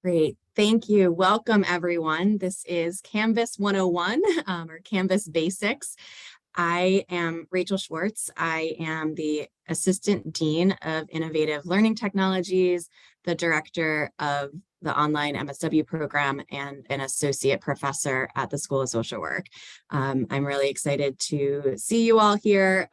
Great. Thank you. Welcome, everyone. This is Canvas 101 or Canvas Basics. I am Rachel Schwartz. I am the Assistant Dean of Innovative Learning Technologies, the Director of the online MSW program, and an Associate Professor at the School of Social Work. I'm really excited to see you all here.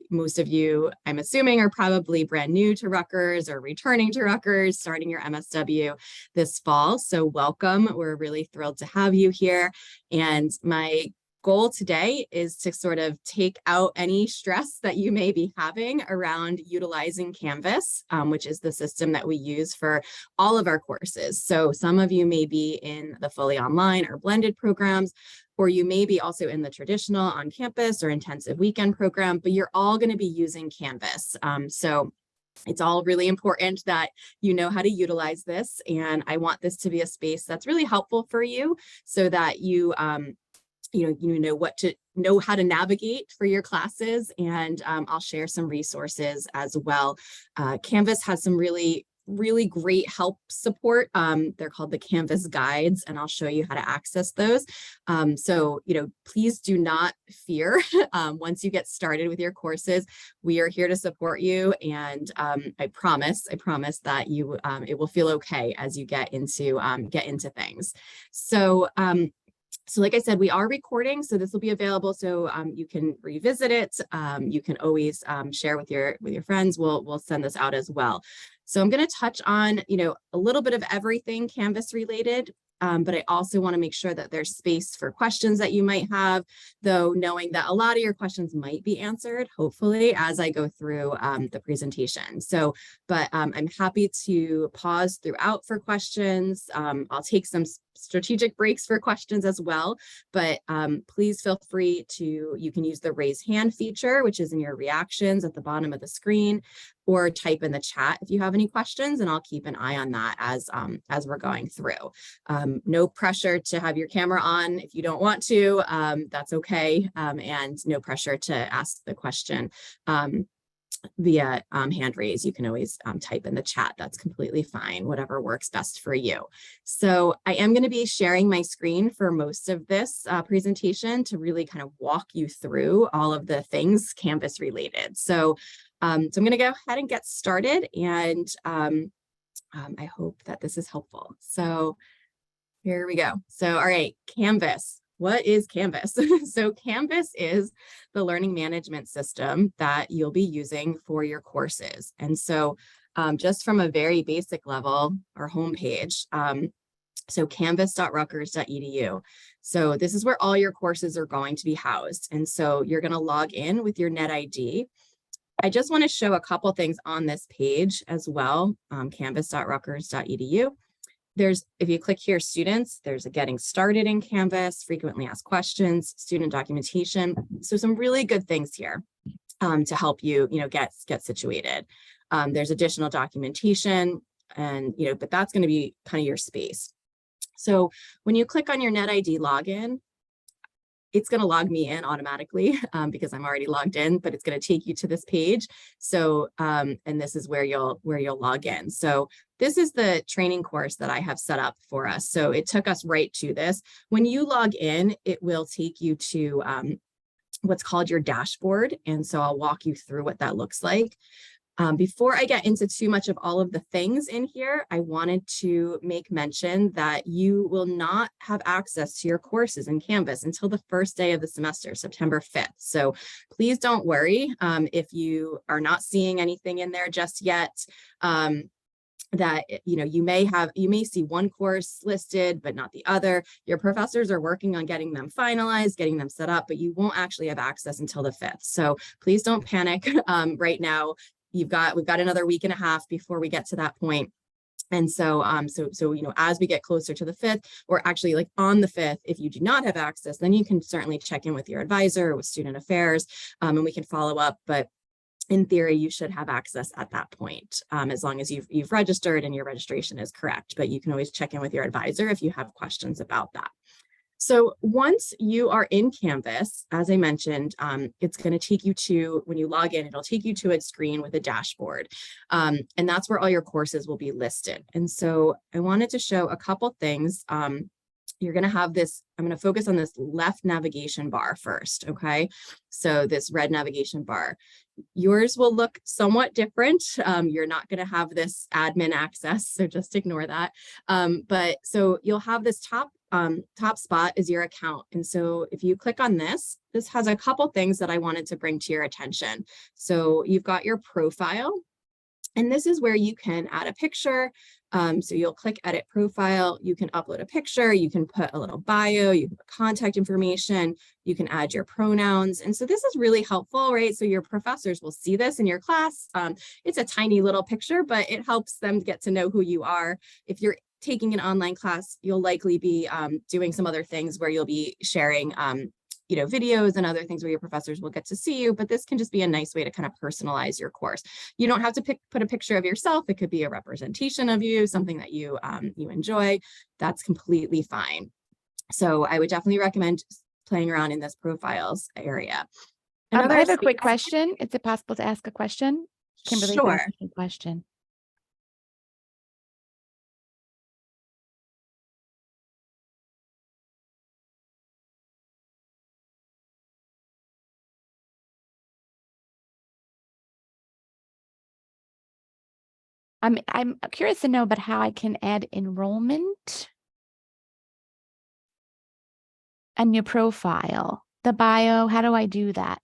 Most of you, I'm assuming, are probably brand new to Rutgers or returning to Rutgers, starting your MSW this fall. So welcome. We're really thrilled to have you here. And my goal today is to sort of take out any stress that you may be having around utilizing Canvas, which is the system that we use for all of our courses. So some of you may be in the fully online or blended programs, or you may be also in the traditional on-campus or intensive weekend program, but you're all going to be using Canvas. So it's all really important that you know how to utilize this, and I want this to be a space that's really helpful for you so that you know how to navigate for your classes, and I'll share some resources as well. Canvas has some really great help support. They're called the Canvas guides, and I'll show you how to access those. So, please do not fear. Once you get started with your courses, we are here to support you, and I promise that you it will feel okay as you get into things. So like I said, we are recording, so this will be available, so you can revisit it. You can always share with your friends. We'll send this out as well. So I'm going to touch on, a little bit of everything Canvas related, but I also want to make sure that there's space for questions that you might have, though knowing that a lot of your questions might be answered, hopefully, as I go through the presentation. So, but I'm happy to pause throughout for questions. I'll take some strategic breaks for questions as well, but please feel free you can use the raise hand feature, which is in your reactions at the bottom of the screen, or type in the chat if you have any questions, and I'll keep an eye on that as we're going through. No pressure to have your camera on if you don't want to, that's okay, and no pressure to ask the question via hand raise. You can always type in the chat. That's completely fine, whatever works best for you. So I am going to be sharing my screen for most of this presentation to really kind of walk you through all of the things Canvas related. So, I'm going to go ahead and get started, and I hope that this is helpful. So here we go. So, all right, Canvas. What is Canvas? So Canvas is the learning management system that you'll be using for your courses. And so just from a very basic level, our homepage, so canvas.rutgers.edu. So this is where all your courses are going to be housed. And so you're going to log in with your NetID. I just want to show a couple things on this page as well, canvas.rutgers.edu. If you click here, students, there's a getting started in Canvas, frequently asked questions, student documentation. So some really good things here to help you, get situated. There's additional documentation, and, but that's going to be kind of your space. So when you click on your NetID login, it's going to log me in automatically because I'm already logged in, but it's going to take you to this page. So, and this is where you'll log in. So this is the training course that I have set up for us. So it took us right to this. When you log in, it will take you to what's called your dashboard. And so I'll walk you through what that looks like. Before I get into too much of all of the things in here, I wanted to make mention that you will not have access to your courses in Canvas until the first day of the semester, September 5th. So please don't worry if you are not seeing anything in there just yet. That you may see one course listed but not the other. Your professors are working on getting them finalized, getting them set up, but you won't actually have access until the 5th. So please don't panic right now. We've got another week and a half before we get to that point. And so, as we get closer to the 5th, or actually like on the 5th, if you do not have access, then you can certainly check in with your advisor or with student affairs, and we can follow up. But in theory, you should have access at that point, as long as you've registered and your registration is correct. But you can always check in with your advisor if you have questions about that. So once you are in Canvas, as I mentioned, it's going to take you to, when you log in, it'll take you to a screen with a dashboard. And that's where all your courses will be listed. And so I wanted to show a couple things. You're going to have this, I'm going to focus on this left navigation bar first, okay? So this red navigation bar. Yours will look somewhat different. You're not going to have this admin access, so just ignore that. But so you'll have this top spot is your account. And so if you click on this, this has a couple things that I wanted to bring to your attention. So you've got your profile, and this is where you can add a picture. So you'll click edit profile, you can upload a picture, you can put a little bio, you can put contact information, you can add your pronouns. And so this is really helpful, right? So your professors will see this in your class. It's a tiny little picture, but it helps them get to know who you are. If you're taking an online class, you'll likely be doing some other things where you'll be sharing videos and other things where your professors will get to see you, but this can just be a nice way to kind of personalize your course. You don't have to put a picture of yourself. It could be a representation of you, something that you enjoy. That's completely fine. So I would definitely recommend playing around in this profiles area. I have a quick question. Is it possible to ask a question? Kimberly, sure. Question. I'm curious to know about how I can add enrollment and your profile, the bio. How do I do that?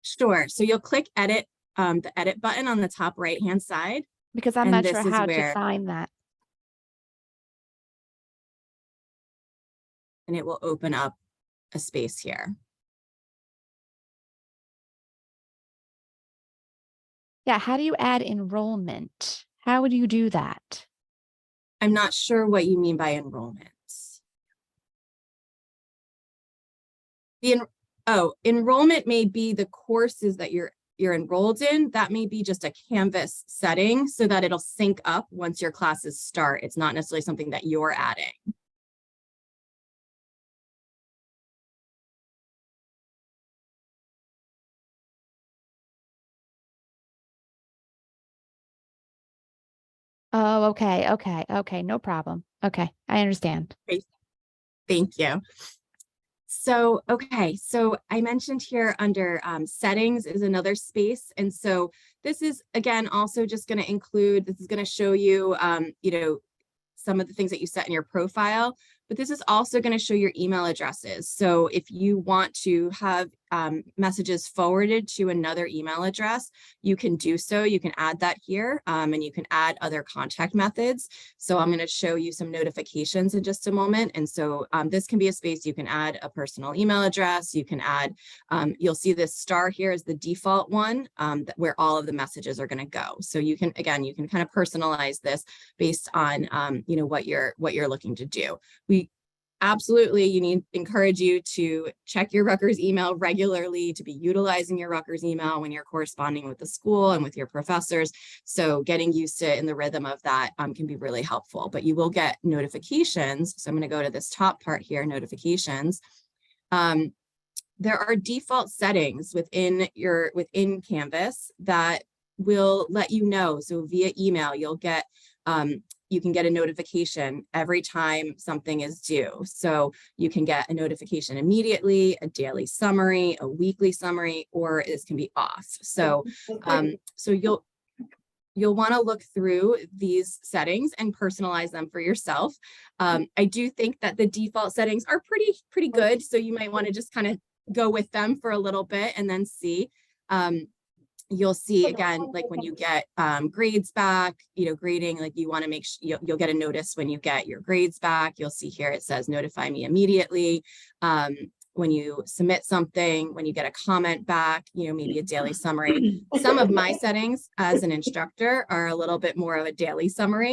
Sure. So you'll click edit, the edit button on the top right-hand side. Because I'm not sure how to find that. And it will open up a space here. Yeah, how do you add enrollment? How would you do that? I'm not sure what you mean by enrollments. Enrollment may be the courses that you're enrolled in. That may be just a Canvas setting so that it'll sync up once your classes start. It's not necessarily something that you're adding. Oh, okay. No problem. Okay, I understand. Great. Thank you. So, okay, so I mentioned here under settings is another space. And so this is, again, also just going to include, this is going to show you, some of the things that you set in your profile, but this is also going to show your email addresses. So if you want to have messages forwarded to another email address, you can do so. You can add that here, and you can add other contact methods. So I'm going to show you some notifications in just a moment. And so this can be a space you can add a personal email address. You can add, you'll see this star here is the default one where all of the messages are going to go. So you can, again, you can kind of personalize this based on, what you're looking to do. We absolutely encourage you to check your Rutgers email regularly, to be utilizing your Rutgers email when you're corresponding with the school and with your professors. So getting used to in the rhythm of that can be really helpful, but you will get notifications. So I'm going to go to this top part here, notifications. There are default settings within Canvas that will let you know. So via email, you'll get you can get a notification every time something is due. So you can get a notification immediately, a daily summary, a weekly summary, or this can be off. So, so you'll want to look through these settings and personalize them for yourself. I do think that the default settings are pretty good. So you might want to just kind of go with them for a little bit and then see. You'll see again, like when you get grades back, grading, like you want to make sure you'll get a notice when you get your grades back. You'll see here it says notify me immediately. When you submit something, when you get a comment back, maybe a daily summary. Some of my settings as an instructor are a little bit more of a daily summmer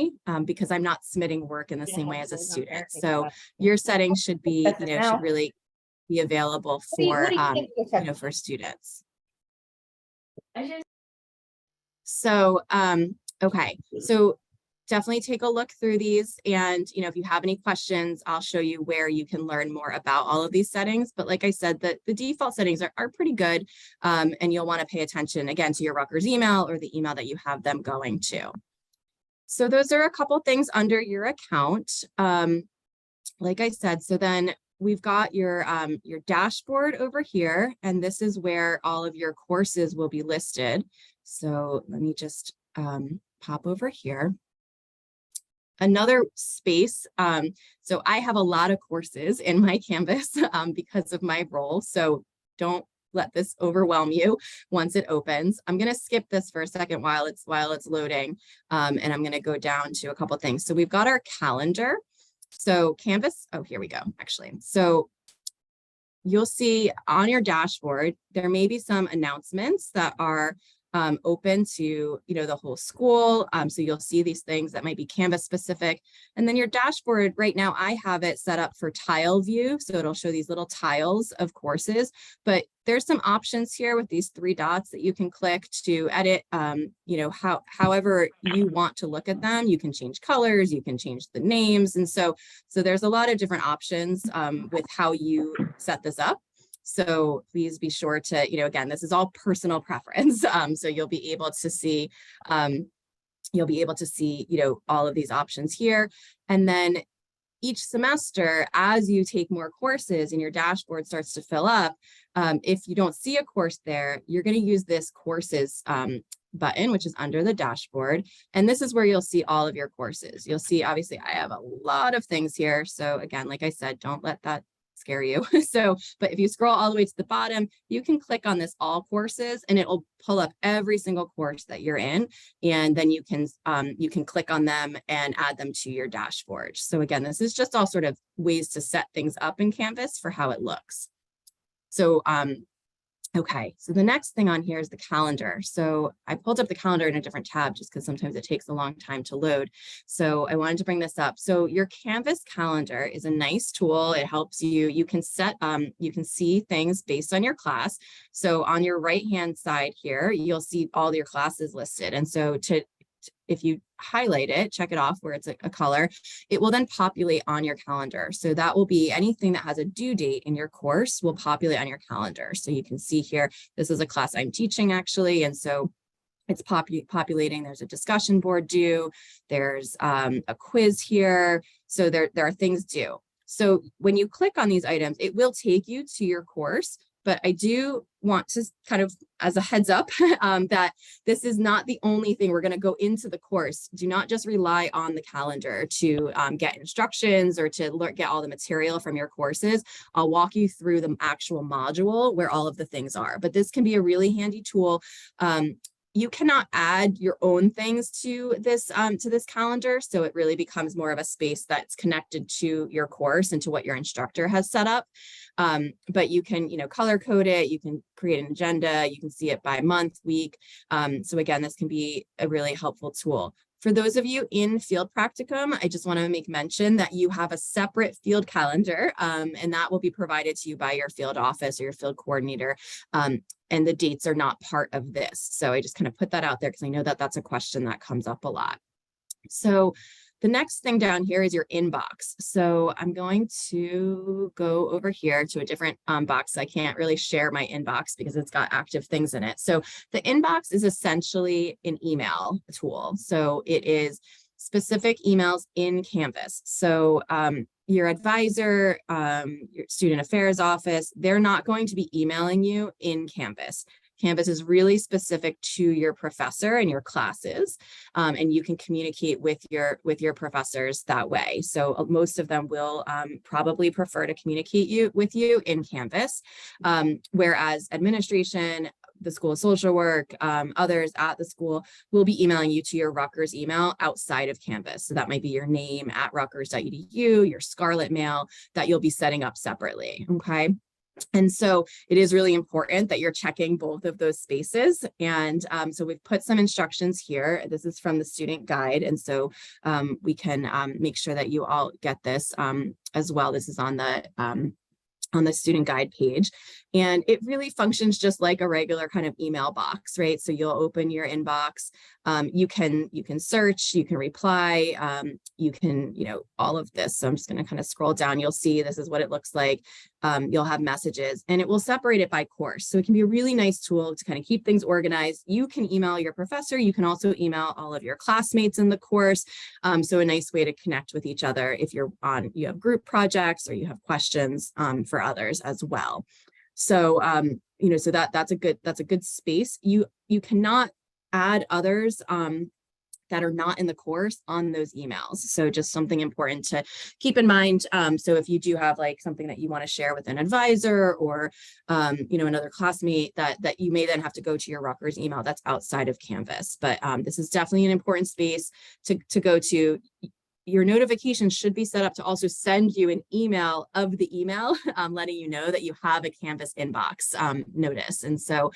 because I'm not submitting work in the same way as a student. So your settings should be, should really be available for, for students. So, okay, so definitely take a look through these. And, if you have any questions, I'll show you where you can learn more about all of these settings. But like I said, the default settings are pretty good. And you'll want to pay attention, again, to your Rutgers email or the email that you have them going to. So those are a couple things under your account. Like I said, so then we've got your dashboard over here, and this is where all of your courses will be listed. So let me just pop over here. Another space. So I have a lot of courses in my Canvas because of my role. So don't let this overwhelm you once it opens. I'm going to skip this for a second while it's loading, and I'm going to go down to a couple of things. So we've got our calendar. So Canvas, oh, here we go, actually. So you'll see on your dashboard, there may be some announcements that are open to, the whole school. So you'll see these things that might be Canvas specific. And then your dashboard right now, I have it set up for tile view. So it'll show these little tiles of courses, but there's some options here with these 3 dots that you can click to edit, however you want to look at them. You can change colors, you can change the names. And so there's a lot of different options with how you set this up. So please be sure to, again, this is all personal preference. So you'll be able to see, all of these options here. And then each semester, as you take more courses and your dashboard starts to fill up, if you don't see a course there, you're going to use this courses button, which is under the dashboard. And this is where you'll see all of your courses. You'll see, obviously, I have a lot of things here. So again, like I said, don't let that scare you. But if you scroll all the way to the bottom, you can click on this all courses and it will pull up every single course that you're in. And then you can click on them and add them to your dashboard. So again, this is just all sort of ways to set things up in Canvas for how it looks. So, okay, so the next thing on here is the calendar. So I pulled up the calendar in a different tab just because sometimes it takes a long time to load. So I wanted to bring this up. So your Canvas calendar is a nice tool. It helps you can set, you can see things based on your class. So on your right-hand side here, you'll see all your classes listed. And so if you highlight it, check it off where it's a color, it will then populate on your calendar. So that will be anything that has a due date in your course will populate on your calendar. So you can see here, this is a class I'm teaching actually. And so it's populating. There's a discussion board due. There's a quiz here. So there are things due. So when you click on these items, it will take you to your course. But I do want to kind of, as a heads up, that this is not the only thing. We're going to go into the course. Do not just rely on the calendar to get instructions or to get all the material from your courses. I'll walk you through the actual module where all of the things are. But this can be a really handy tool. You cannot add your own things to this calendar. So it really becomes more of a space that's connected to your course and to what your instructor has set up. But you can, color code it. You can create an agenda. You can see it by month, week. So again, this can be a really helpful tool. For those of you in field practicum, I just want to make mention that you have a separate field calendar, and that will be provided to you by your field office or your field coordinator. And the dates are not part of this. So I just kind of put that out there because I know that that's a question that comes up a lot. So the next thing down here is your inbox. So I'm going to go over here to a different box. I can't really share my inbox because it's got active things in it. So the inbox is essentially an email tool. So it is specific emails in Canvas. So your advisor, your student affairs office, they're not going to be emailing you in Canvas. Canvas is really specific to your professor and your classes, and you can communicate with your professors that way. So most of them will probably prefer to communicate with you in Canvas, whereas administration, the school of social work, others at the school will be emailing you to your Rutgers email outside of Canvas. So that might be your name at rutgers.edu, your Scarlet mail that you'll be setting up separately, okay? And so it is really important that you're checking both of those spaces. And so we've put some instructions here. This is from the student guide. And so we can make sure that you all get this as well. This is on the on the student guide page. And it really functions just like a regular kind of email box, right? So you'll open your inbox, you can search, you can reply, you can, all of this. So I'm just going to kind of scroll down. You'll see this is what it looks like. You'll have messages, and it will separate it by course. So it can be a really nice tool to kind of keep things organized. You can email your professor. You can also email all of your classmates in the course. So a nice way to connect with each other if you have group projects or you have questions for others as well. So, so that's a good space. You cannot add others that are not in the course on those emails. So just something important to keep in mind. So if you do have like something that you want to share with an advisor or, another classmate that you may then have to go to your Rutgers email that's outside of Canvas. But this is definitely an important space to go to. Your notifications should be set up to also send you an email of the email, letting you know that you have a Canvas inbox notice. And so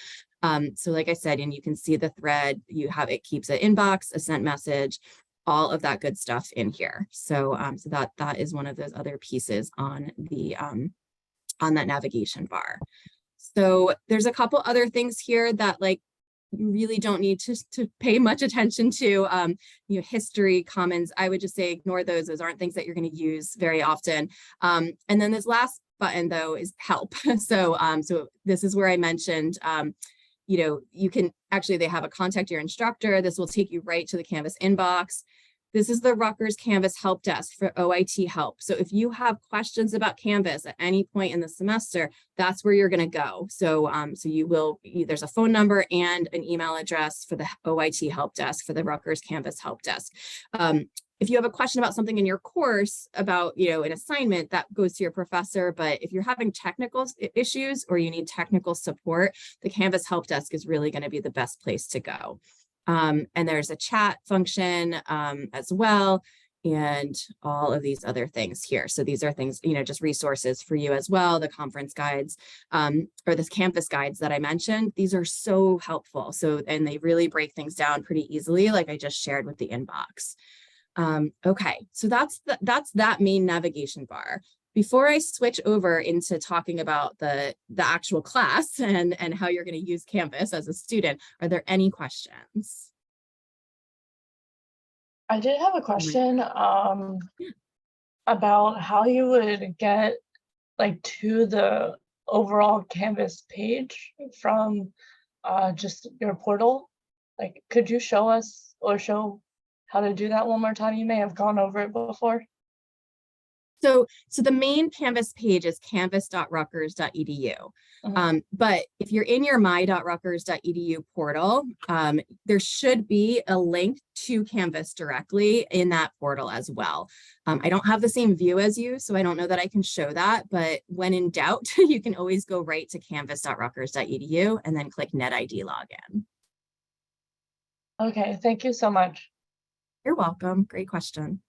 like I said, and you can see the thread, it keeps an inbox, a sent message, all of that good stuff in here. So, that is one of those other pieces on the on that navigation bar. So there's a couple other things here that you really don't need to pay much attention to. History, commons, I would just say ignore those. Those aren't things that you're going to use very often. And then this last button though is help. So this is where I mentioned, you can actually, they have a contact your instructor. This will take you right to the Canvas inbox. This is the Rutgers Canvas help desk for OIT help. So if you have questions about Canvas at any point in the semester, that's where you're going to go. So, there's a phone number and an email address for the OIT help desk for the Rutgers Canvas help desk. If you have a question about something in your course about, an assignment, that goes to your professor. But if you're having technical issues or you need technical support, the Canvas help desk is really going to be the best place to go. And there's a chat function as well, and all of these other things here. So these are things, just resources for you as well. The conference guides or this campus guides that I mentioned, these are so helpful. So, and they really break things down pretty easily, like I just shared with the inbox. Okay, so that's that main navigation bar. Before I switch over into talking about the actual class and how you're going to use Canvas as a student, are there any questions? I did have a question about how you would get to the overall Canvas page from just your portal. Could you show us or show how to do that one more time? You may have gone over it before. So the main Canvas page is canvas.rutgers.edu. But if you're in your my.rutgers.edu portal, there should be a link to Canvas directly in that portal as well. I don't have the same view as you, so I don't know that I can show that, but when in doubt, you can always go right to canvas.rutgers.edu and then click NetID login. Okay, thank you so much. You're welcome. Great question.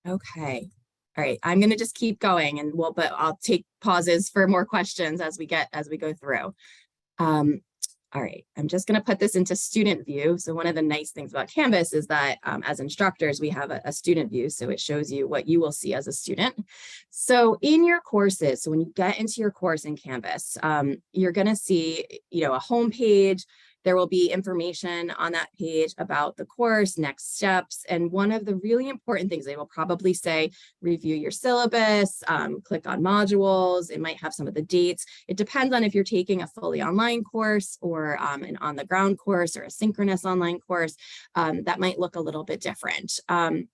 Okay. All right. I'm going to just keep going but I'll take pauses for more questions as we go through. All right. I'm just going to put this into student view. So one of the nice things about Canvas is that as instructors, we have a student view. So it shows you what you will see as a student. So in your courses, so when you get into your course in Canvas, you're going to see, a home page. There will be information on that page about the course, next steps. And one of the really important things, they will probably say, review your syllabus, click on modules. It might have some of the dates. It depends on if you're taking a fully online course or an on-the-ground course or a synchronous online course. That might look a little bit different. On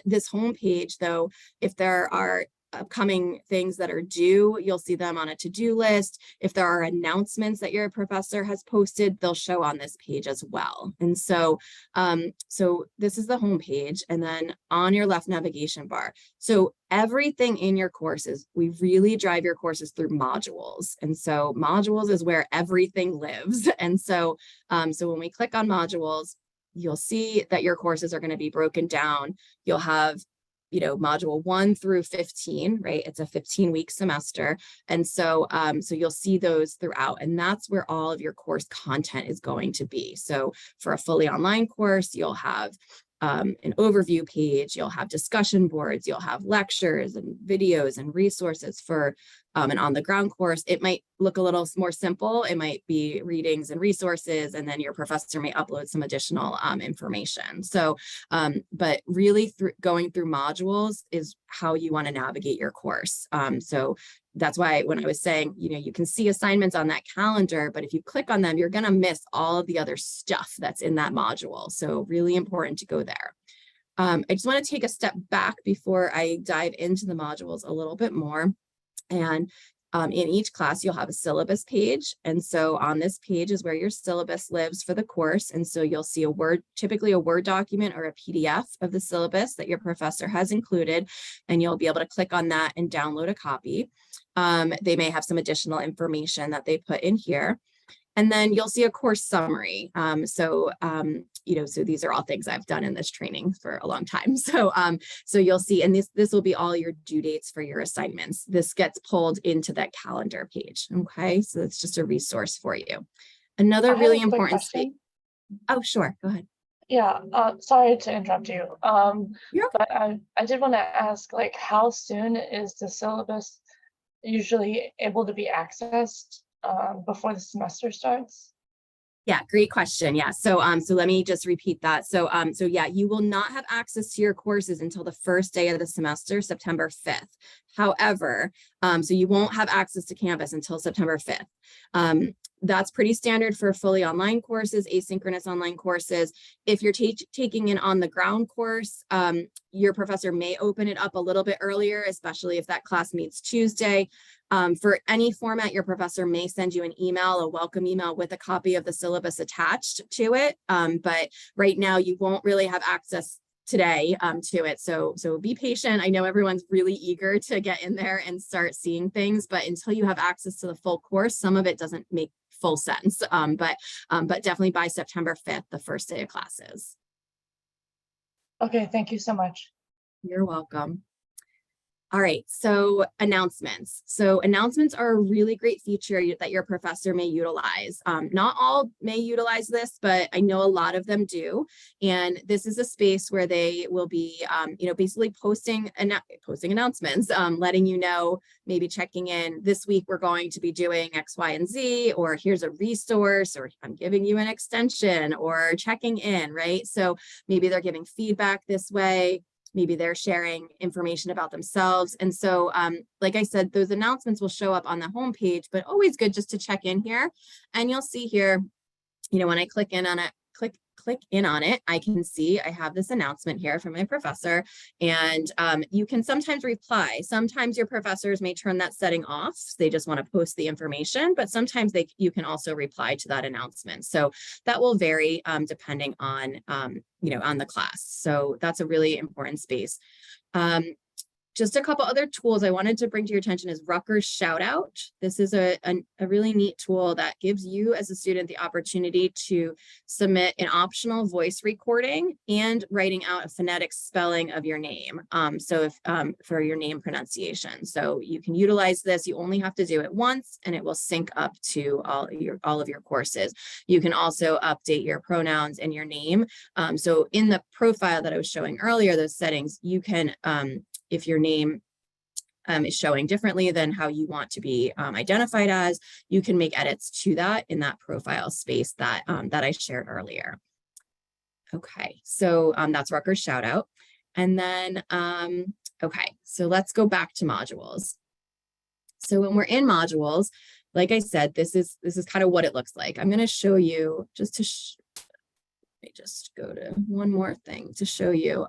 this homepage, though, if there are upcoming things that are due, you'll see them on a to-do list. If there are announcements that your professor has posted, they'll show on this page as well. And so, this is the home page, and then on your left navigation bar. So everything in your courses, we really drive your courses through modules. And so modules is where everything lives. And so, when we click on modules, you'll see that your courses are going to be broken down. You'll have module 1 through 15, right? It's a 15-week semester. And so, you'll see those throughout, and that's where all of your course content is going to be. So for a fully online course, you'll have an overview page, you'll have discussion boards, you'll have lectures and videos and resources for an on-the-ground course. It might look a little more simple. It might be readings and resources, and then your professor may upload some additional information. So, but really going through modules is how you want to navigate your course. So that's why when I was saying, you can see assignments on that calendar, but if you click on them, you're going to miss all of the other stuff that's in that module. So really important to go there. I just want to take a step back before I dive into the modules a little bit more. And in each class, you'll have a syllabus page. And so on this page is where your syllabus lives for the course. And so you'll see typically a Word document or a PDF of the syllabus that your professor has included, and you'll be able to click on that and download a copy. They may have some additional information that they put in here. And then you'll see a course summary. So these are all things I've done in this training for a long time. So you'll see, and this will be all your due dates for your assignments. This gets pulled into that calendar page. Okay, so it's just a resource for you. Another really important thing. Oh, sure, go ahead. Yeah, sorry to interrupt you. Yeah. But I did want to ask, like, how soon is the syllabus usually able to be accessed before the semester starts? Yeah, great question. Yeah. So let me just repeat that. So yeah, you will not have access to your courses until the first day of the semester, September 5th. However, so you won't have access to Canvas until September 5th. That's pretty standard for fully online courses, asynchronous online courses. If you're taking an on-the-ground course, your professor may open it up a little bit earlier, especially if that class meets Tuesday. For any format, your professor may send you an email, a welcome email with a copy of the syllabus attached to it. But right now you won't really have access today to it. So be patient. I know everyone's really eager to get in there and start seeing things, but until you have access to the full course, some of it doesn't make full sense. But definitely by September 5th, the first day of classes. Okay, thank you so much. You're welcome. All right, so announcements. So announcements are a really great feature that your professor may utilize. Not all may utilize this, but I know a lot of them do. And this is a space where they will be, basically posting announcements, letting you know, maybe checking in, this week we're going to be doing X, Y, and Z, or here's a resource, or I'm giving you an extension, or checking in, right? So maybe they're giving feedback this way. Maybe they're sharing information about themselves. And so, like I said, those announcements will show up on the homepage, but always good just to check in here. And you'll see here, when I click in on it, click in on it, I can see I have this announcement here from my professor, and you can sometimes reply. Sometimes your professors may turn that setting off. They just want to post the information, but sometimes you can also reply to that announcement. So that will vary depending on, on the class. So that's a really important space. Just a couple other tools I wanted to bring to your attention is Rutgers Shoutout. This is a really neat tool that gives you as a student the opportunity to submit an optional voice recording and writing out a phonetic spelling of your name. For your name pronunciation. So you can utilize this. You only have to do it once and it will sync up to all of your courses. You can also update your pronouns and your name. So in the profile that I was showing earlier, those settings, you can, if your name is showing differently than how you want to be identified as, you can make edits to that in that profile space that I shared earlier. Okay, so that's Rutgers Shoutout. And then, okay, so let's go back to modules. So when we're in modules, like I said, this is kind of what it looks like. I'm going to show you let me just go to one more thing to show you.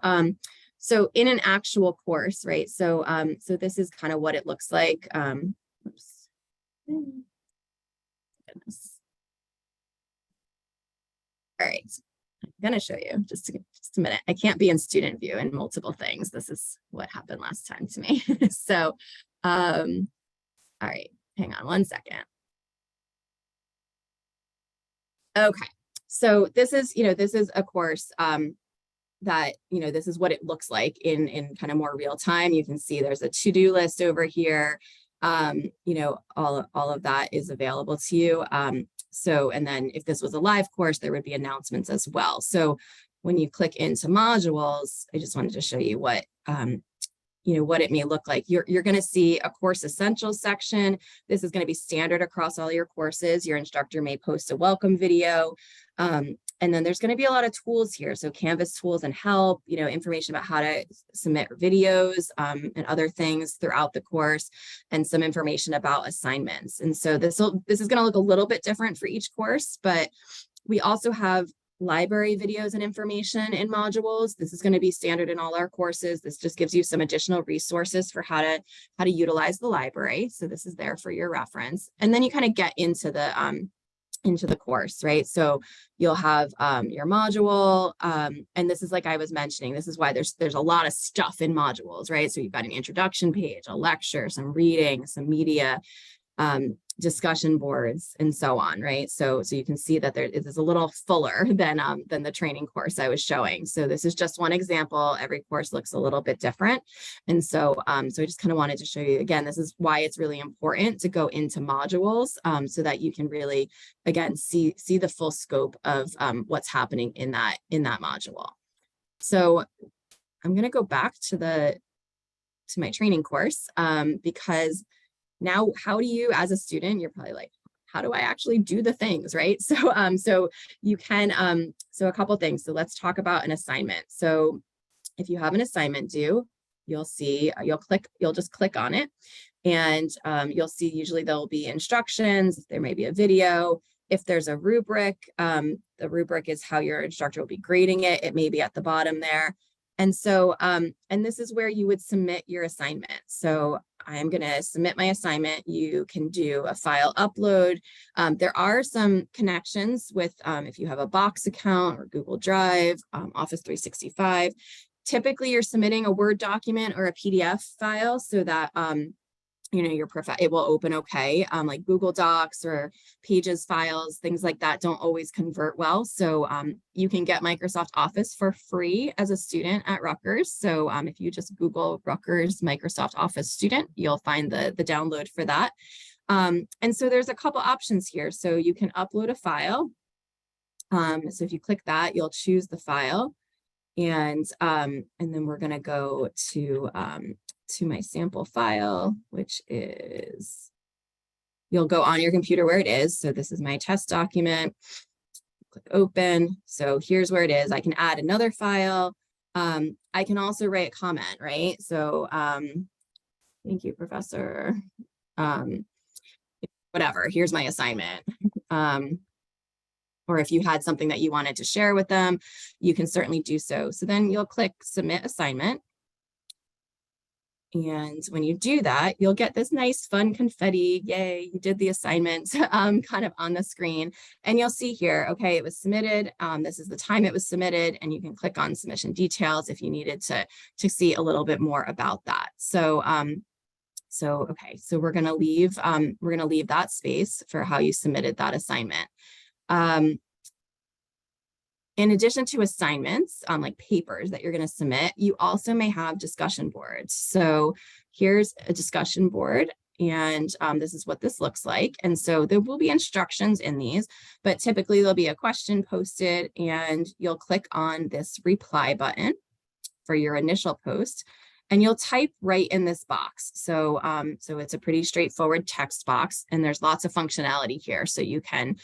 So in an actual course, right? So this is kind of what it looks like. Oops. Goodness. All right, I'm gonna show you just a minute. I can't be in student view in multiple things. This is what happened last time to me. So, all right, hang on one second. Okay, so this is a course that, this is what it looks like in kind of more real time. You can see there's a to-do list over here. All of that is available to you. And then if this was a live course, there would be announcements as well. So when you click into modules, I just wanted to show you what, what it may look like. You're going to see a course essentials section. This is going to be standard across all your courses. Your instructor may post a welcome video. And then there's going to be a lot of tools here. So Canvas tools and help, information about how to submit videos and other things throughout the course, and some information about assignments. And so this is going to look a little bit different for each course, but we also have library videos and information in modules. This is going to be standard in all our courses. This just gives you some additional resources for how to utilize the library. So this is there for your reference. And then you kind of get into the course, right? So you'll have your module, and this is, like I was mentioning, this is why there's a lot of stuff in modules, right? So you've got an introduction page, a lecture, some reading, some media, discussion boards, and so on, right? So you can see that it is a little fuller than the training course I was showing. So this is just one example. Every course looks a little bit different. And so I just kind of wanted to show you, again, this is why it's really important to go into modules, so that you can really, again, see the full scope of what's happening in that module. So I'm going to go back to my training course, because now, how do you, as a student, you're probably like, how do I actually do the things, right? So you can, so a couple things. So let's talk about an assignment. So if you have an assignment due, you'll see, you'll just click on it, and you'll see usually there'll be instructions. There may be a video. If there's a rubric, the rubric is how your instructor will be grading it. It may be at the bottom there. And so, and this is where you would submit your assignment. So I'm going to submit my assignment. You can do a file upload. There are some connections with, if you have a Box account or Google Drive, Office 365, typically you're submitting a Word document or a PDF file so that, it will open okay. Like Google Docs or Pages files, things like that don't always convert well. So you can get Microsoft Office for free as a student at Rutgers. So if you just Google Rutgers Microsoft Office student, you'll find the download for that. And so there's a couple options here. So you can upload a file. So if you click that, you'll choose the file, and then we're going to go to my sample file, which is, you'll go on your computer where it is. So this is my test document. Click open. So here's where it is. I can add another file. I can also write a comment, right? So thank you, professor. Whatever, here's my assignment. Or if you had something that you wanted to share with them, you can certainly do so. So then you'll click submit assignment. And when you do that, you'll get this nice fun confetti, yay, you did the assignment, kind of on the screen. And you'll see here, okay, it was submitted. This is the time it was submitted, and you can click on submission details if you needed to see a little bit more about that. So, okay, so we're gonna leave that space for how you submitted that assignment. In addition to assignments, like papers that you're going to submit, you also may have discussion boards. So here's a discussion board, and this is what this looks like. And so there will be instructions in these, but typically there'll be a question posted, and you'll click on this reply button for your initial post, and you'll type right in this box. So, so it's a pretty straightforward text box, and there's lots of functionality here. So you can,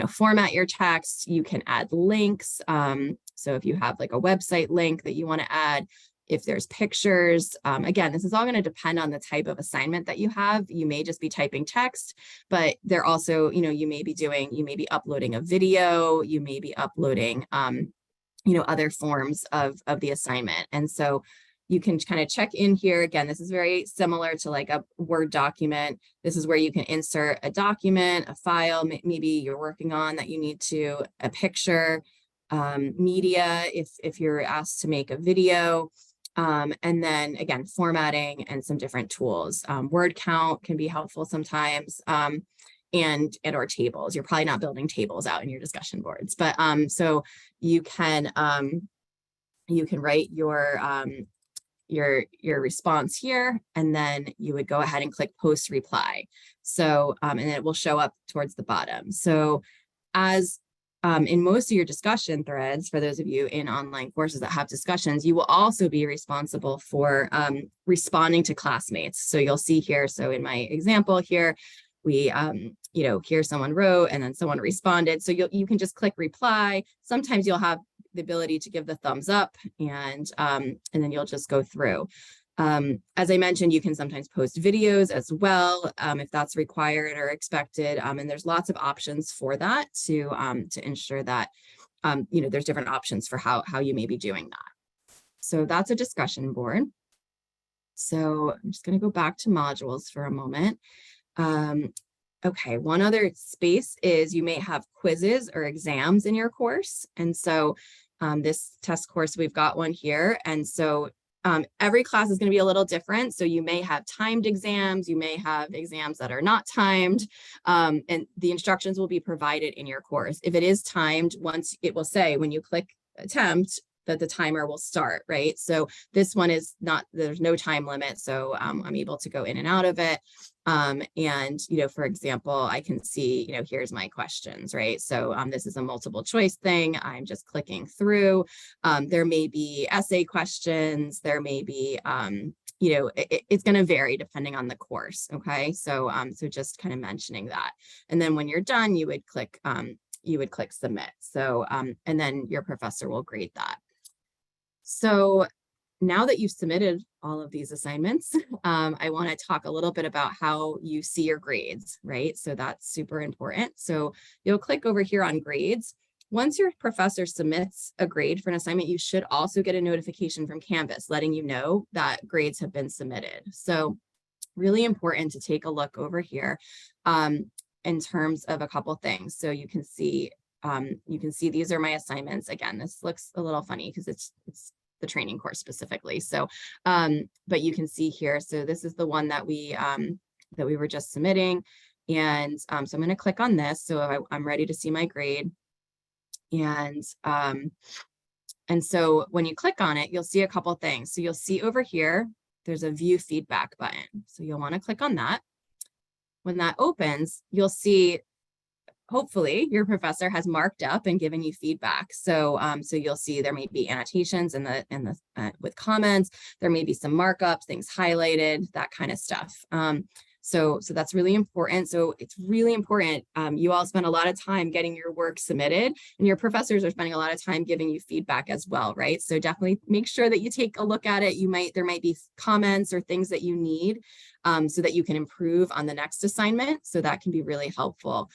format your text, you can add links. So if you have like a website link that you want to add, if there's pictures, again, this is all going to depend on the type of assignment that you have. You may just be typing text, but they're also, you may be uploading a video, you may be uploading, other forms of the assignment. And so you can kind of check in here. Again, this is very similar to like a Word document. This is where you can insert a document, a file, maybe you're working on that you need a picture, media, if you're asked to make a video, and then again, formatting and some different tools. Word count can be helpful sometimes, and or tables. You're probably not building tables out in your discussion boards, but so you can write your response here, and then you would go ahead and click post reply. So, and then it will show up towards the bottom. So as in most of your discussion threads, for those of you in online courses that have discussions, you will also be responsible for responding to classmates. So you'll see here, so in my example here, we, here someone wrote and then someone responded. So you can just click reply. Sometimes you'll have the ability to give the thumbs up and then you'll just go through. As I mentioned, you can sometimes post videos as well if that's required or expected. And there's lots of options for that to ensure that, there's different options for how you may be doing that. So that's a discussion board. So I'm just going to go back to modules for a moment. Okay, one other space is you may have quizzes or exams in your course. And so this test course, we've got one here. And so every class is going to be a little different. So you may have timed exams, you may have exams that are not timed, and the instructions will be provided in your course. If it is timed, once it will say when you click attempt that the timer will start, right? So this one is not, there's no time limit. So I'm able to go in and out of it. And, for example, I can see, here's my questions, right? So this is a multiple choice thing. I'm just clicking through. There may be essay questions. There may be, it's going to vary depending on the course. Okay. So, so just kind of mentioning that. And then when you're done, you would click submit. So, and then your professor will grade that. So now that you've submitted all of these assignments, I want to talk a little bit about how you see your grades, right? So that's super important. So you'll click over here on grades. Once your professor submits a grade for an assignment, you should also get a notification from Canvas letting you know that grades have been submitted. So really important to take a look over here in terms of a couple things. So you can see these are my assignments. Again, this looks a little funny because it's the training course specifically. So, but you can see here, so this is the one that we were just submitting. And so I'm going to click on this. So I'm ready to see my grade. And so when you click on it, you'll see a couple things. So you'll see over here, there's a view feedback button. So you'll want to click on that. When that opens, you'll see, hopefully your professor has marked up and given you feedback. So, so you'll see there may be annotations with comments. There may be some markups, things highlighted, that kind of stuff. So that's really important. So it's really important. You all spend a lot of time getting your work submitted, and your professors are spending a lot of time giving you feedback as well, right? So definitely make sure that you take a look at it. There might be comments or things that you need so that you can improve on the next assignment. So that can be really helpful.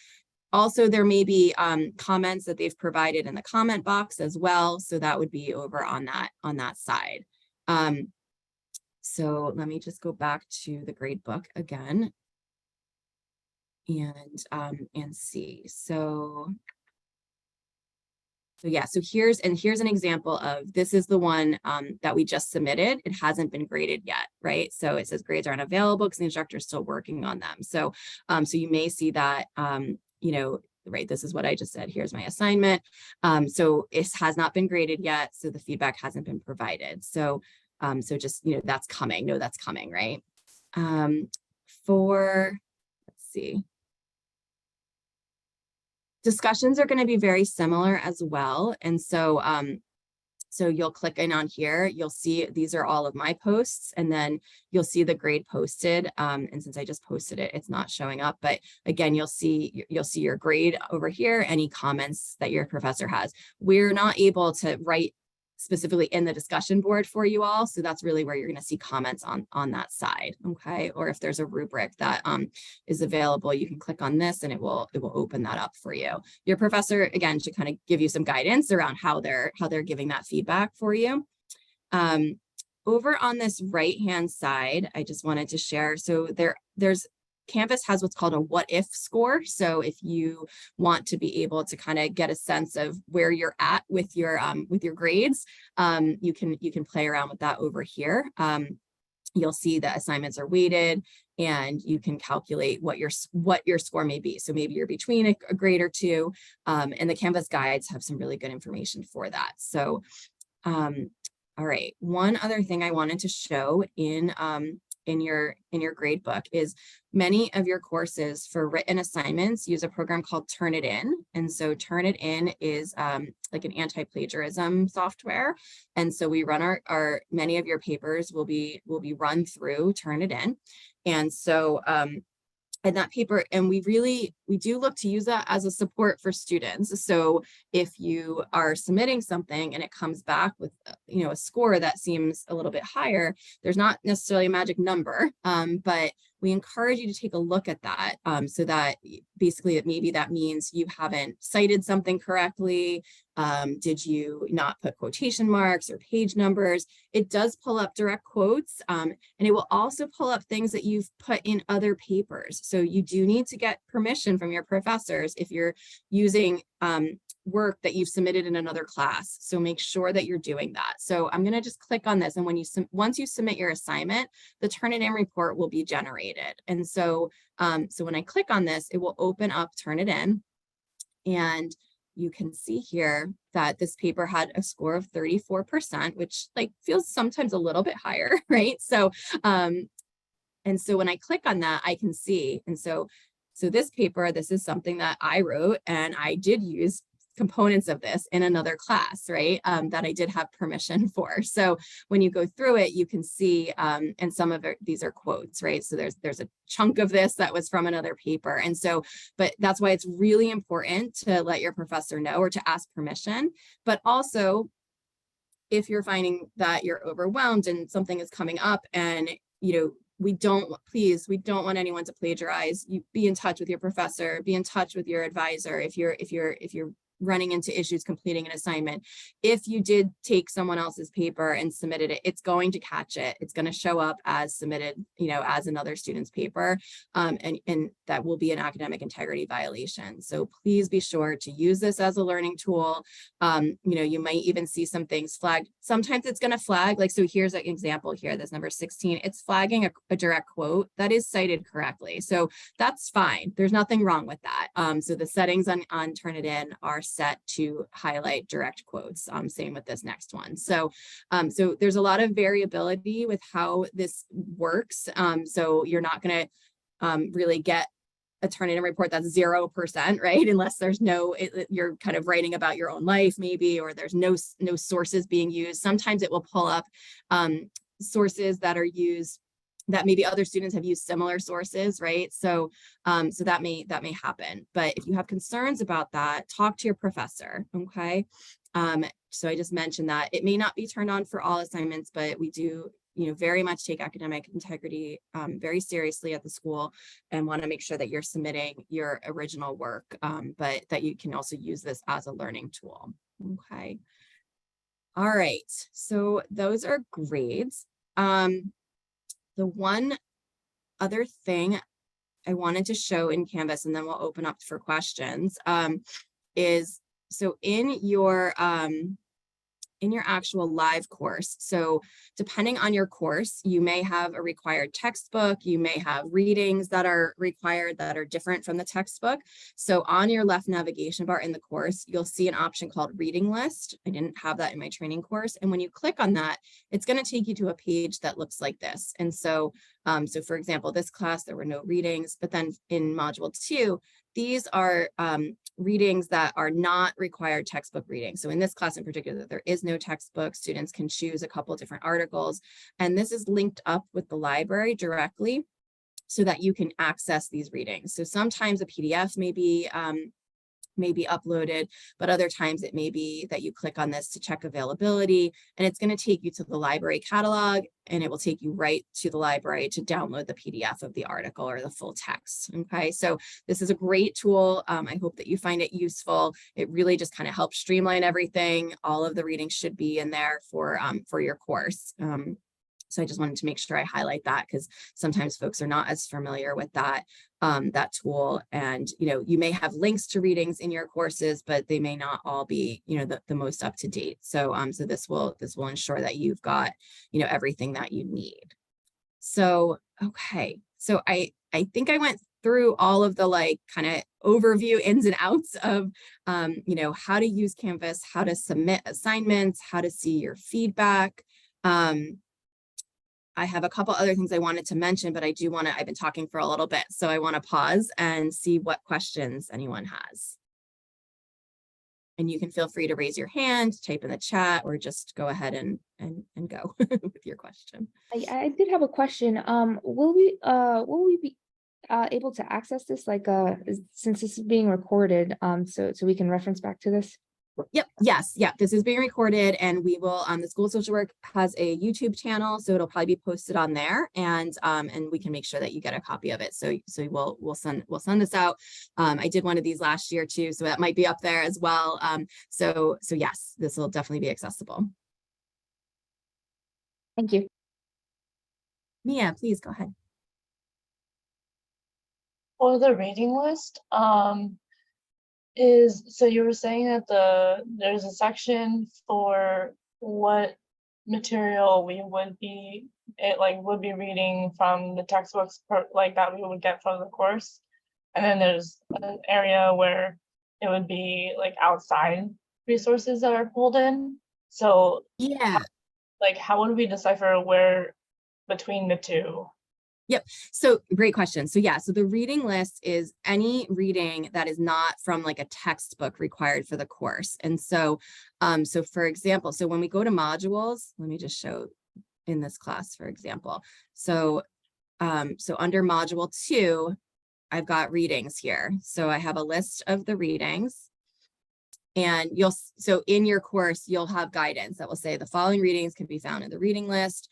Also, there may be comments that they've provided in the comment box as well. So that would be over on that side. So let me just go back to the grade book again and see. So yeah, so here's an example of, this is the one that we just submitted. It hasn't been graded yet, right? So it says grades aren't available because the instructor is still working on them. So, so you may see that, right, this is what I just said. Here's my assignment. So it has not been graded yet. So the feedback hasn't been provided. So, so just, that's coming. No, that's coming, right? Let's see. Discussions are going to be very similar as well. And so, so you'll click in on here, you'll see these are all of my posts, and then you'll see the grade posted. And since I just posted it, it's not showing up. But again, you'll see your grade over here, any comments that your professor has. We're not able to write specifically in the discussion board for you all. So that's really where you're going to see comments on that side. Okay. Or if there's a rubric that is available, you can click on this and it will open that up for you. Your professor, again, should kind of give you some guidance around how they're giving that feedback for you. Over on this right-hand side, I just wanted to share. So Canvas has what's called a what if score. So if you want to be able to kind of get a sense of where you're at with your grades, you can play around with that over here. You'll see the assignments are weighted, and you can calculate what your score may be. So maybe you're between a grade or two, and the Canvas guides have some really good information for that. So, all right. One other thing I wanted to show in in your grade book is many of your courses for written assignments use a program called Turnitin. And so Turnitin is like an anti-plagiarism software. And so we run our many of your papers will be run through Turnitin. And so and that paper, and we do look to use that as a support for students. So if you are submitting something and it comes back with a score that seems a little bit higher, there's not necessarily a magic number, but we encourage you to take a look at that, so that basically maybe that means you haven't cited something correctly. Did you not put quotation marks or page numbers? It does pull up direct quotes, and it will also pull up things that you've put in other papers. So you do need to get permission from your professors if you're using work that you've submitted in another class. So make sure that you're doing that. So I'm going to just click on this, and once you submit your assignment, the Turnitin report will be generated. And so so when I click on this, it will open up Turnitin, and you can see here that this paper had a score of 34%, which feels sometimes a little bit higher, right? So and so when I click on that, I can see, and so this paper, this is something that I wrote, and I did use components of this in another class, right? That I did have permission for. So when you go through it, you can see, and some of these are quotes, right? So there's a chunk of this that was from another paper. And so, but that's why it's really important to let your professor know or to ask permission. But also, if you're finding that you're overwhelmed and something is coming up, and we don't want anyone to plagiarize. You be in touch with your professor, be in touch with your advisor if you're running into issues completing an assignment. If you did take someone else's paper and submitted it, it's going to catch it. It's going to show up as submitted, as another student's paper, and that will be an academic integrity violation. So please be sure to use this as a learning tool. You might even see some things flagged. Sometimes it's going to flag, so here's an example here, this number 16, it's flagging a direct quote that is cited correctly. So that's fine. There's nothing wrong with that. So the settings on Turnitin are set to highlight direct quotes. Same with this next one. So so there's a lot of variability with how this works. So you're not going to really get a Turnitin report that's 0%, right? Unless there's you're kind of writing about your own life maybe, or there's no sources being used. Sometimes it will pull up sources that are used that maybe other students have used similar sources, right? So so that may happen. But if you have concerns about that, talk to your professor, okay? So I just mentioned that it may not be turned on for all assignments, but we do very much take academic integrity very seriously at the school, and want to make sure that you're submitting your original work, but that you can also use this as a learning tool, okay? All right, so those are grades. The one other thing I wanted to show in Canvas, and then we'll open up for questions, is so in your actual live course. So depending on your course, you may have a required textbook, you may have readings that are required that are different from the textbook. So on your left navigation bar in the course, you'll see an option called reading list. I didn't have that in my training course. And when you click on that, it's going to take you to a page that looks like this. And so, so for example, this class, there were no readings, but then in module 2, these are readings that are not required textbook readings. So in this class in particular, there is no textbook. Students can choose a couple of different articles, and this is linked up with the library directly so that you can access these readings. So sometimes a PDF may be uploaded, but other times it may be that you click on this to check availability, and it's going to take you to the library catalog, and it will take you right to the library to download the PDF of the article or the full text. Okay, so this is a great tool. I hope that you find it useful. It really just kind of helps streamline everything. All of the readings should be in there for your course. So I just wanted to make sure I highlight that, because sometimes folks are not as familiar with that tool, and you may have links to readings in your courses, but they may not all be the most up to date. So so this will ensure that you've got everything that you need. So okay, so I think I went through all of the kind of overview ins and outs of how to use Canvas, how to submit assignments, how to see your feedback. I have a couple other things I wanted to mention, but I've been talking for a little bit, so I want to pause and see what questions anyone has. And you can feel free to raise your hand, type in the chat, or just go ahead and go with your question. I did have a question. Will we be able to access this, like, since this is being recorded, so we can reference back to this? Yep. Yes. Yeah. This is being recorded, and we will. The School of Social Work has a YouTube channel, so it'll probably be posted on there, and we can make sure that you get a copy of it. So we'll send this out. I did one of these last year too, so that might be up there as well. So yes, this will definitely be accessible. Thank you. Mia, please go ahead. For the reading list, so you were saying that there's a section for what material we would be reading from the textbooks that we would get from the course, and then there's an area where it would be like outside resources that are pulled in. So Yeah. how would we decipher where between the two? Yep. So great question. So yeah, so the reading list is any reading that is not from like a textbook required for the course. And so, so for example, so when we go to modules, let me just show in this class, for example. So, so under module 2, I've got readings here. So I have a list of the readings. And so in your course, you'll have guidance that will say the following readings can be found in the reading list.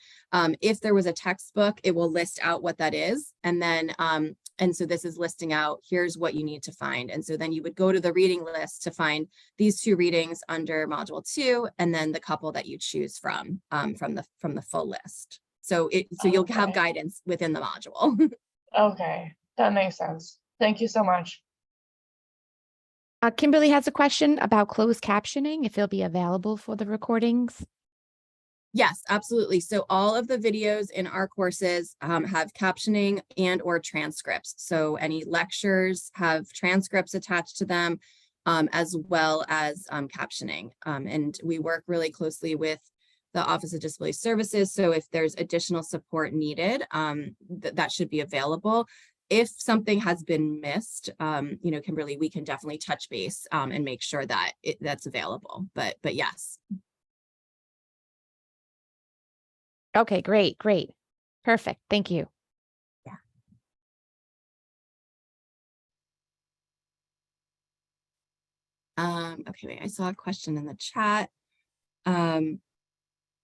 If there was a textbook, it will list out what that is. And then, and so this is listing out, here's what you need to find. And so then you would go to the reading list to find these 2 readings under module 2, and then the couple that you choose from the full list. So you'll have guidance within the module. Okay, that makes sense. Thank you so much. Kimberly has a question about closed captioning, if it'll be available for the recordings. Yes, absolutely. So all of the videos in our courses have captioning and or transcripts. So any lectures have transcripts attached to them, as well as captioning. And we work really closely with the Office of Disability Services. So if there's additional support needed, that should be available. If something has been missed, Kimberly, we can definitely touch base and make sure that that's available. But yes. Okay, great. Perfect. Thank you. Yeah. Okay, wait, I saw a question in the chat.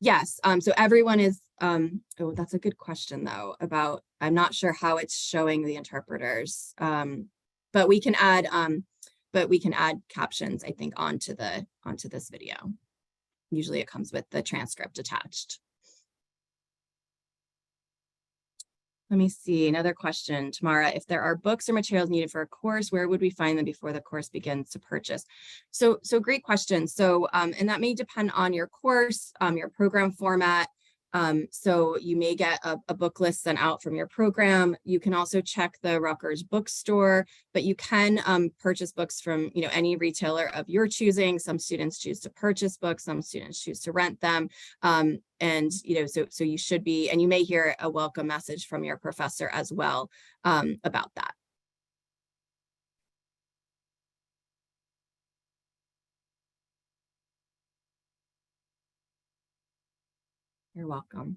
Yes, so everyone is, oh, that's a good question though, about, I'm not sure how it's showing the interpreters, but we can add captions, I think, onto this video. Usually it comes with the transcript attached. Let me see, another question, Tamara. If there are books or materials needed for a course, where would we find them before the course begins to purchase? So great question. So, and that may depend on your course, your program format. So you may get a book list sent out from your program. You can also check the Rutgers bookstore, but you can purchase books from any retailer of your choosing. Some students choose to purchase books, some students choose to rent them. And so you should be, and you may hear a welcome message from your professor as well about that. You're welcome.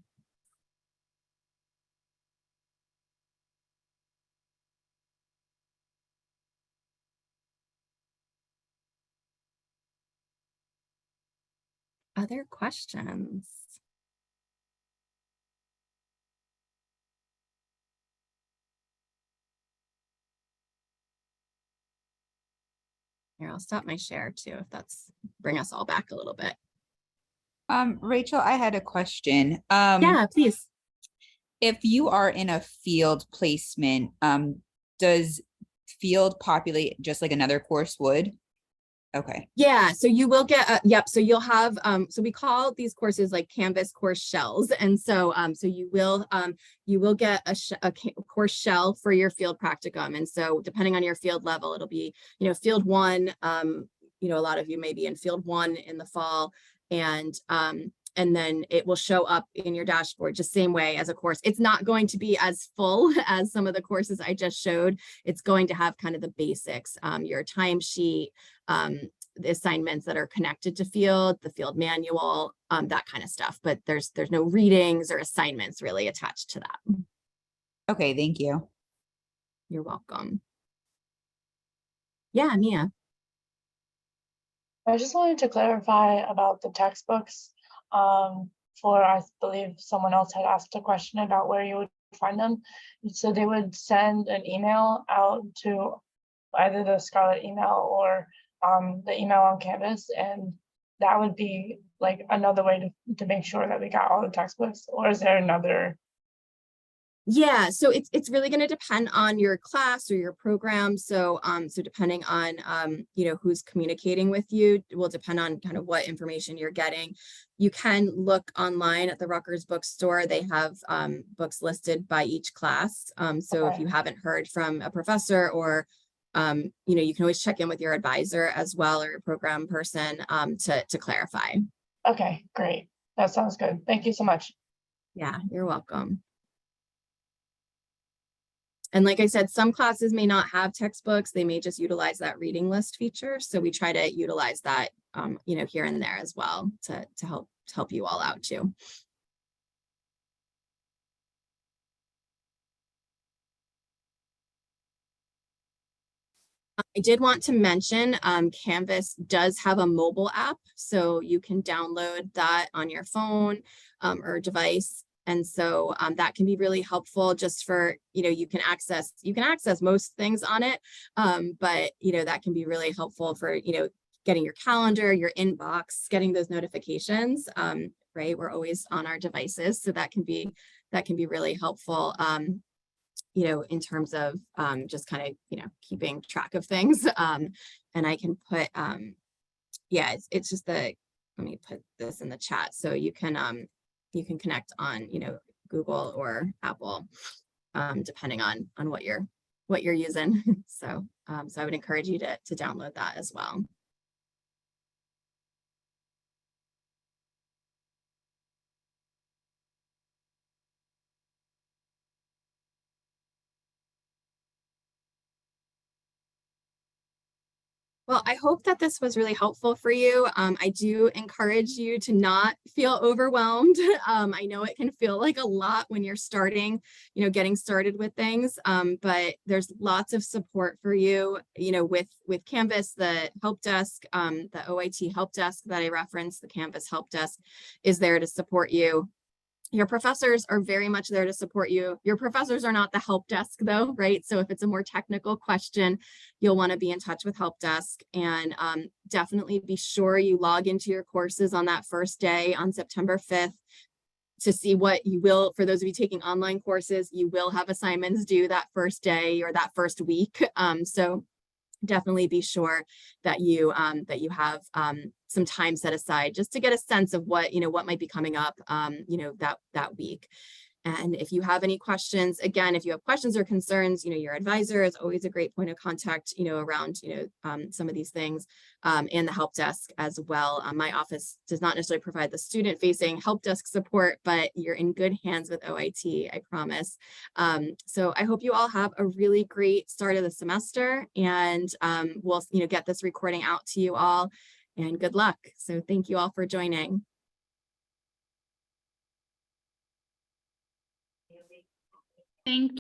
Other questions? Here, I'll stop my share too, if that's bring us all back a little bit. Rachel, I had a question. Yeah, please. If you are in a field placement, does field populate just like another course would? Okay. Yeah, so you will get, yep, so you'll have, so we call these courses like Canvas course shells. And so, so you will get a course shell for your field practicum. And so depending on your field level, it'll be, field 1, a lot of you may be in field 1 in the fall. And and then it will show up in your dashboard just same way as a course. It's not going to be as full as some of the courses I just showed. It's going to have kind of the basics, your timesheet, the assignments that are connected to field, the field manual, that kind of stuff. But there's no readings or assignments really attached to that. Okay, thank you. You're welcome. Yeah, Mia. I just wanted to clarify about the textbooks. For I believe someone else had asked a question about where you would find them. So they would send an email out to either the Scarlet email or the email on Canvas, and that would be like another way to make sure that we got all the textbooks, or is there another? Yeah, so it's really going to depend on your class or your program. So so depending on you know, who's communicating with you will depend on kind of what information you're getting. You can look online at the Rutgers bookstore. They have books listed by each class. So if you haven't heard from a professor or you know, you can always check in with your advisor as well, or your program person to clarify. Okay, great. That sounds good. Thank you so much. Yeah, you're welcome. And like I said, some classes may not have textbooks. They may just utilize that reading list feature. So we try to utilize that, you know, here and there as well to help you all out too. I did want to mention Canvas does have a mobile app, so you can download that on your phone or device. And so that can be really helpful just for, you know, you can access most things on it. But, you know, that can be really helpful for, you know, getting your calendar, your inbox, getting those notifications, right? We're always on our devices. So that can be really helpful, you know, in terms of just kind of, you know, keeping track of things. And I can put, yeah, it's just let me put this in the chat. So you can connect on, you know, Google or Apple, depending on what you're using. So so I would encourage you to download that as well. Well, I hope that this was really helpful for you. I do encourage you to not feel overwhelmed. I know it can feel like a lot when you're starting, you know, getting started with things, but there's lots of support for you, you know, with Canvas, the help desk, the OIT help desk that I referenced, the Canvas help desk is there to support you. Your professors are very much there to support you. Your professors are not the help desk though, right? So if it's a more technical question, you'll want to be in touch with help desk, and definitely be sure you log into your courses on that first day on September 5th to see what you will, for those of you taking online courses, you will have assignments due that first day or that first week. So definitely be sure that you have some time set aside just to get a sense of what, you know, what might be coming up, you know, that week. And if you have any questions, again, if you have questions or concerns, you know, your advisor is always a great point of contact, you know, around, you know, some of these things, and the help desk as well. My office does not necessarily provide the student facing help desk support, but you're in good hands with OIT, I promise. So I hope you all have a really great start of the semester, and we'll, you know, get this recording out to you all, and good luck. So thank you all for joining. Thank